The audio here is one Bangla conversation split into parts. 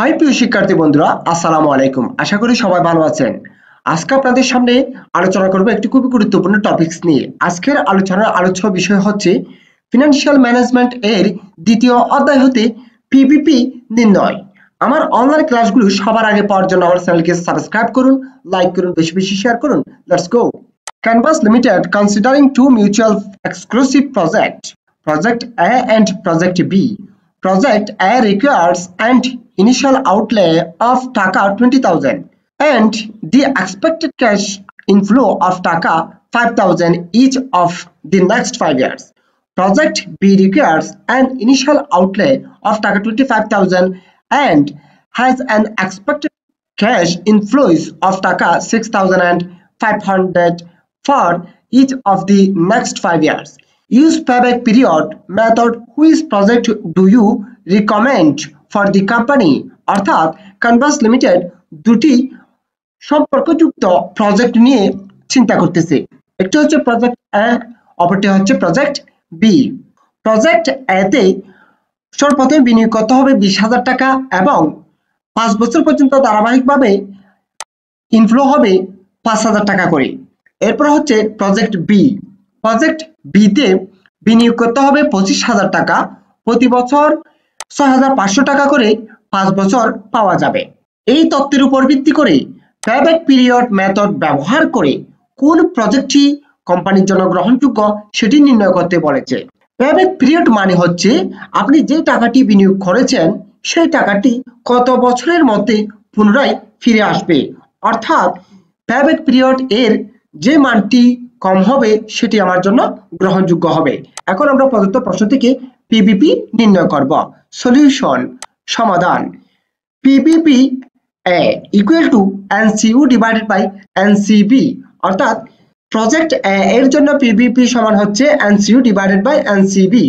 হাই প্রিয় শিক্ষার্থী বন্ধুরা, আসসালামু আলাইকুম। আশা করি সবাই ভালো আছেন। আজকে আপনাদের সামনে আলোচনা করব একটি খুবই গুরুত্বপূর্ণ টপিকস নিয়ে। আজকের আলোচনার আলোচ্য বিষয় হচ্ছে ফিনান্সিয়াল ম্যানেজমেন্ট এর দ্বিতীয় অধ্যায় হতে পিভিপি নির্ণয়। আমার অনলাইন ক্লাসগুলো সবার আগে পাওয়ার জন্য আমার চ্যানেলকে সাবস্ক্রাইব করুন, লাইক করুন, বেশি বেশি শেয়ার করুন। Let's go. Canvas Limited considering two mutual exclusive projects, Project A and Project B. Project A requires an initial outlay of Taka 20,000 and the expected cash inflow of Taka 5,000 each of the next 5 years. Project B requires an initial outlay of Taka 25,000 and has an expected cash inflows of Taka 6,500 for each of the next 5 years. Use payback period method. Which project do you recommend for the company? অর্থাৎ ক্যানভাস লিমিটেড দুটি সম্পর্কযুক্ত প্রজেক্ট নিয়ে চিন্তা করতেছে। একটি হচ্ছে প্রজেক্ট এ, অপরটি হচ্ছে প্রজেক্ট বি। প্রজেক্ট এতে সর্বপ্রথমে বিনিয়োগ করতে হবে 20,000 টাকা এবং 5 বছর পর্যন্ত ধারাবাহিকভাবে ইনফ্লো হবে 5,000 টাকা করে। এরপর হচ্ছে প্রজেক্ট বি। প্রজেক্ট বিতে বিনিয়োগ করতে হবে 25,000 টাকা, প্রতি বছর 6,500 টাকা করে 5 বছর পাওয়া যাবে। এই তথ্যের উপর ভিত্তি করে পেব্যাক পিরিয়ড মেথড ব্যবহার করে কোন প্রজেক্টটি কোম্পানির জন্য গ্রহণযোগ্য সেটি নির্ণয় করতে বলেছে। পেব্যাক পিরিয়ড মানে হচ্ছে আপনি যে টাকাটি বিনিয়োগ করেছেন সেই টাকাটি কত বছরের মধ্যে পুনরায় ফিরে আসবে। অর্থাৎ পেব্যাক পিরিয়ড এর যে মানটি কম হবে সেটি আমার জন্য গ্রহণযোগ্য হবে। এখন আমরা প্রদত্ত প্রশ্ন থেকে পিভিপি নির্ণয় করব। সলিউশন, সমাধান। PVP A equal to NCU divided by NCB. অর্থাৎ প্রজেক্ট এ এর জন্য পিভিপি সমান হচ্ছে এনসিইউ ডিভাইডেড বাই এনসিবি।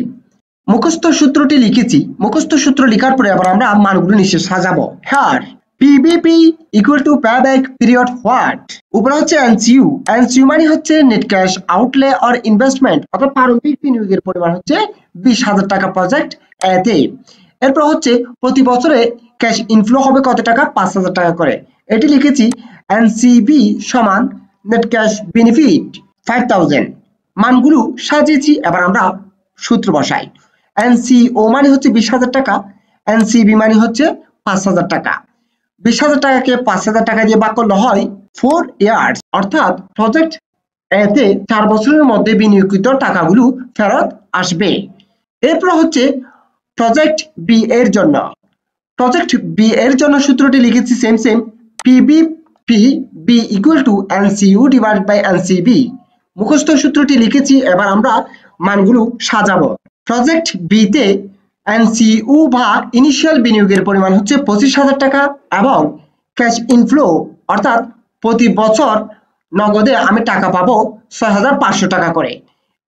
মুখস্থ সূত্রটি লিখেছি। মুখস্থ সূত্র লেখার পরে আবার আমরা মানগুলো নিচে সাজাবো। হ্যাঁ, PVP equal to payback period what. উপরে হচ্ছে এনসিইউ। এনসিইউ মানে হচ্ছে net cash outlay or investment, অর্থাৎ প্রারম্ভিক বিনিয়োগের পরিমাণ হচ্ছে 20,000 টাকা প্রজেক্ট এতে। এরপর হচ্ছে প্রতি বছরে ক্যাশ ইনফ্লো হবে কত টাকা? 5,000 টাকা করে। এটি লিখেছি এনসিবি সমান নেট ক্যাশ বেনিফিট 5,000। মানগুলো সাজিয়েছি, এবার আমরা সূত্র বসাই। এনসিও মানে হচ্ছে 20,000 টাকা, এনসিবি মানে হচ্ছে 5,000 টাকা। 20,000 টাকাকে 5,000 টাকা দিয়ে ভাগ করলে হয় 4 ইয়ার্স, অর্থাৎ প্রজেক্ট এতে 4 বছরের মধ্যে বিনিয়োগকৃত টাকাগুলো ফেরত আসবে। এরপর হচ্ছে প্রজেক্ট বি এর জন্য। প্রজেক্ট বি এর জন্য সূত্রটি লিখেছি same PVP B equal to NCU divided by NCB. মুখস্থ সূত্রটি লিখেছি, এবার আমরা মানগুলো সাজাবো। প্রজেক্ট বি তে এনসিইউ বা ইনিশিয়াল বিনিয়োগের পরিমাণ হচ্ছে 25,000 টাকা এবং ক্যাশ ইনফ্লো অর্থাৎ প্রতি বছর নগদে আমি টাকা পাবো 6,500 টাকা করে।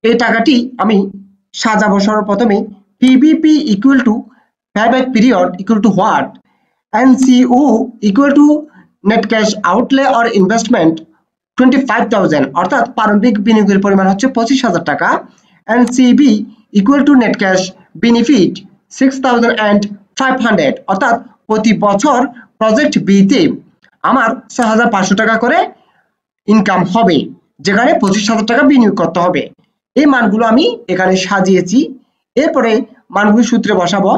এই টাকাটি আমি সাজাবো। সর্বপ্রথমে PVP equal to payback period equal to what. NCU equal to net cash outlay or investment 25,000, অর্থাৎ প্রারম্ভিক বিনিয়োগের পরিমাণ হচ্ছে 25,000 টাকা। NCB equal to net cash benefit 6,500, অর্থাৎ প্রতি বছর প্রজেক্ট বি তে আমার 6,500 টাকা করে ইনকাম হবে, যেখানে 25,000 টাকা বিনিয়োগ করতে হবে। এই মানগুলো আমি এখানে সাজিয়েছি। এরপরে মানগুলো সূত্রে বসাবো।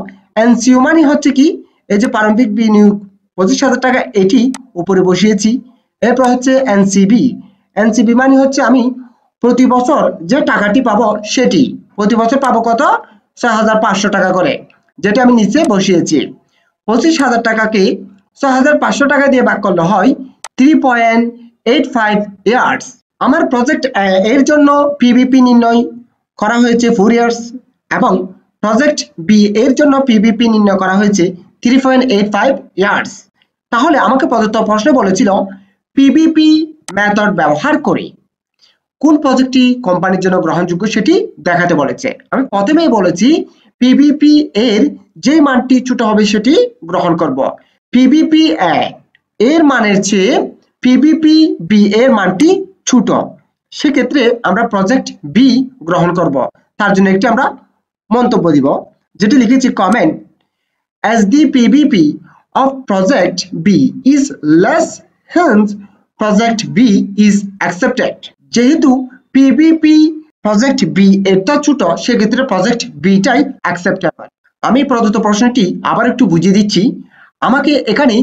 এনসিইউ মানে হচ্ছে কি, এই যে প্রারম্ভিক বিনিয়োগ 25,000 টাকা, এটি উপরে বসিয়েছি। এরপর হচ্ছে এনসিবি। এনসিবি মানে হচ্ছে আমি প্রতি বছর যে টাকাটি পাবো সেটি। প্রতি বছর পাবো কত? 6,500 টাকা করে, যেটা আমি নিচে বসিয়েছি। 25,000 টাকাকে 6,500 টাকা দিয়ে ভাগ করলে হয় 3.85 ইয়ার্স। আমার প্রজেক্ট এর জন্য পিভিপি নির্ণয় করা হয়েছে 4 ইয়ার্স এবং প্রজেক্ট বি এর জন্য পিভিপি নির্ণয় করা হয়েছে 3.85 ইয়ার্স। তাহলে আমাকে প্রদত্ত প্রশ্নে বলেছিল পিভিপি মেথড ব্যবহার করে কোন প্রজেক্টটি কোম্পানির জন্য গ্রহণযোগ্য সেটি দেখাতে বলেছে। আমি প্রথমেই বলেছি পিভিপি এর যে মানটি ছোট হবে সেটি গ্রহণ করব। পিভিপি এর মানের চেয়ে পিভিপি বি এর মানটি ছোট, সেক্ষেত্রে আমরা প্রজেক্ট বি গ্রহণ করব। তার জন্য একটি আমরা মন্তব্য দিব, যেটি লিখেছি comment. as the PVP of project B is less, hence project B is accepted. যেহেতু পিবিপি প্রজেক্ট বি এটা ছোট, সেক্ষেত্রে প্রজেক্ট বিটাই অ্যাকসেপ্টেবল। আমি প্রদত্ত প্রশ্নটি আবার একটু বুঝিয়ে দিচ্ছি। আমাকে এখানে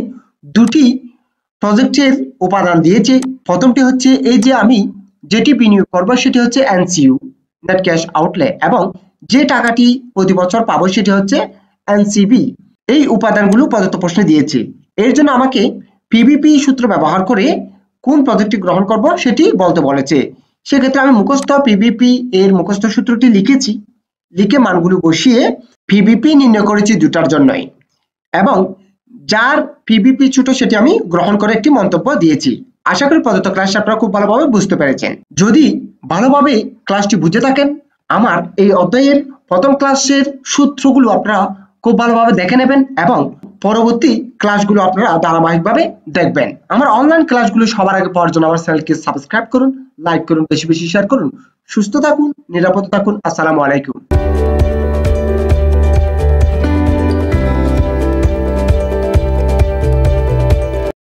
দুটি প্রজেক্টের উপাদান দিয়েছে। প্রথমটি হচ্ছে এই যে আমি যেটি বিনিয়োগ করব সেটি হচ্ছে এনসিইউ, নেট ক্যাশ আউটলে, এবং যে টাকাটি প্রতি বছর পাবো সেটি হচ্ছে এনসিবি। এই উপাদানগুলো প্রদত্ত প্রশ্নে দিয়েছে। এর জন্য আমাকে পিবিপি সূত্র ব্যবহার করে কোন প্রজেক্টটি গ্রহণ করব সেটি বলতে বলেছে। সেক্ষেত্রে আমি মুখস্থ পিবিপি এর মুখস্থ সূত্রটি লিখেছি, লিখে মানগুলো বসিয়ে পিবিপি নির্ণয় করেছি দুটার জন্যই, এবং যার পিবিপি ছোট সেটি আমি গ্রহণ করে একটি মন্তব্য দিয়েছি। আশা করি প্রদত্ত ক্লাসটি আপনারা খুব ভালোভাবে বুঝতে পেরেছেন। যদি ভালোভাবে ক্লাসটি বুঝে থাকেন, আমার এই অধ্যায়ের প্রথম ক্লাসের সূত্রগুলো আপনারা খুব ভালোভাবে দেখে নেবেন এবং পরবর্তী ক্লাসগুলো আপনারা ধারাবাহিকভাবে দেখবেন। আমার অনলাইন ক্লাসগুলো সবার আগে পাওয়ার জন্য আমার চ্যানেলকে সাবস্ক্রাইব করুন, লাইক করুন, বেশি বেশি শেয়ার করুন। সুস্থ থাকুন, নিরাপদে থাকুন। আসসালামু আলাইকুম।